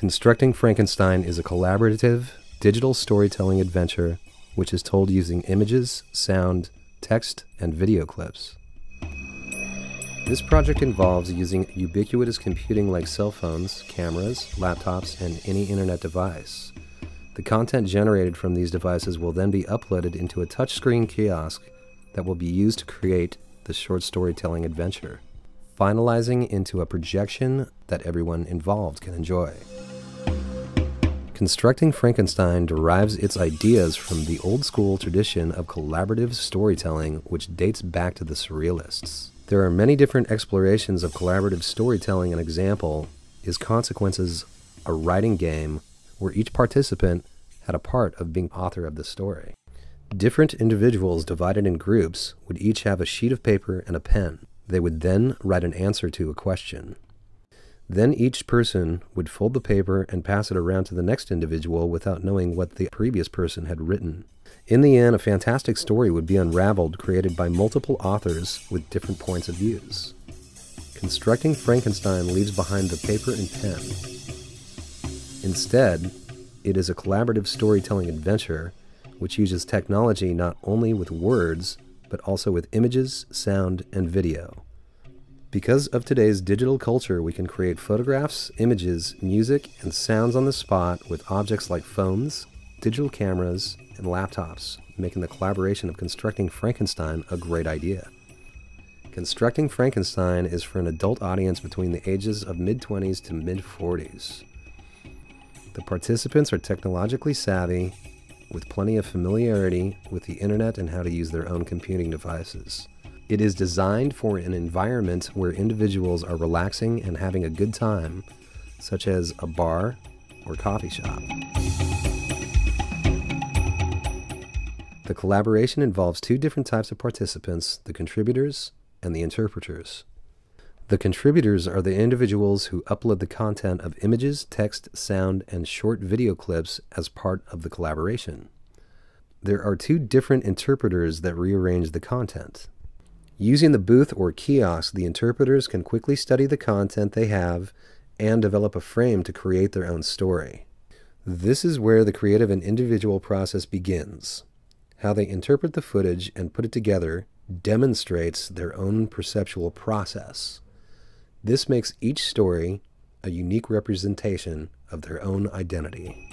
Constructing Frankenstein is a collaborative, digital storytelling adventure which is told using images, sound, text, and video clips. This project involves using ubiquitous computing like cell phones, cameras, laptops, and any internet device. The content generated from these devices will then be uploaded into a touchscreen kiosk that will be used to create the short storytelling adventure, finalizing into a projection that everyone involved can enjoy. Constructing Frankenstein derives its ideas from the old-school tradition of collaborative storytelling which dates back to the Surrealists. There are many different explorations of collaborative storytelling. An example is Consequences, a writing game where each participant had a part of being author of the story. Different individuals divided in groups would each have a sheet of paper and a pen. They would then write an answer to a question. Then each person would fold the paper and pass it around to the next individual without knowing what the previous person had written. In the end, a fantastic story would be unraveled, created by multiple authors with different points of views. Constructing Frankenstein leaves behind the paper and pen. Instead, it is a collaborative storytelling adventure which uses technology not only with words, but also with images, sound, and video. Because of today's digital culture, we can create photographs, images, music, and sounds on the spot with objects like phones, digital cameras, and laptops, making the collaboration of Constructing Frankenstein a great idea. Constructing Frankenstein is for an adult audience between the ages of mid-20s to mid-40s. The participants are technologically savvy, with plenty of familiarity with the internet and how to use their own computing devices. It is designed for an environment where individuals are relaxing and having a good time, such as a bar or coffee shop. The collaboration involves two different types of participants, the contributors and the interpreters. The contributors are the individuals who upload the content of images, text, sound, and short video clips as part of the collaboration. There are two different interpreters that rearrange the content. Using the booth or kiosk, the interpreters can quickly study the content they have and develop a frame to create their own story. This is where the creative and individual process begins. How they interpret the footage and put it together demonstrates their own perceptual process. This makes each story a unique representation of their own identity.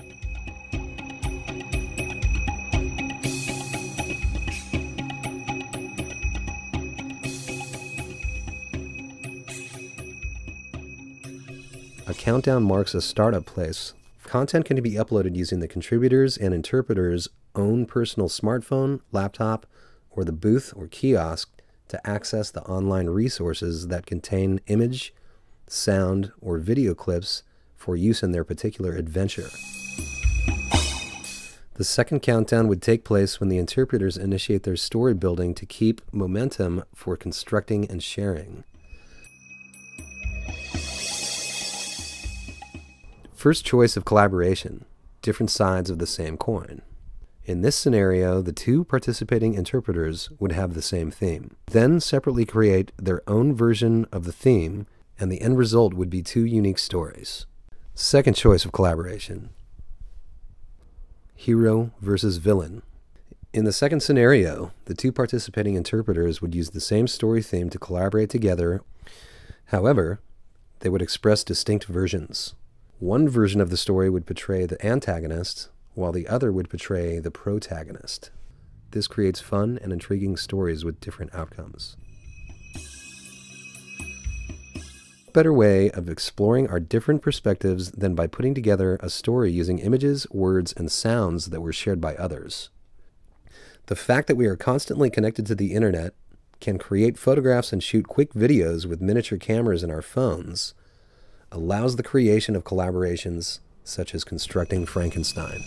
A countdown marks a startup place. Content can be uploaded using the contributors' and interpreters' own personal smartphone, laptop, or the booth or kiosk to access the online resources that contain image, sound, or video clips for use in their particular adventure. The second countdown would take place when the interpreters initiate their story building to keep momentum for constructing and sharing. First choice of collaboration, different sides of the same coin. In this scenario, the two participating interpreters would have the same theme, then separately create their own version of the theme, and the end result would be two unique stories. Second choice of collaboration, hero versus villain. In the second scenario, the two participating interpreters would use the same story theme to collaborate together. However, they would express distinct versions. One version of the story would portray the antagonist, while the other would portray the protagonist. This creates fun and intriguing stories with different outcomes. A better way of exploring our different perspectives than by putting together a story using images, words, and sounds that were shared by others. The fact that we are constantly connected to the internet, can create photographs and shoot quick videos with miniature cameras in our phones, allows the creation of collaborations such as Constructing Frankenstein.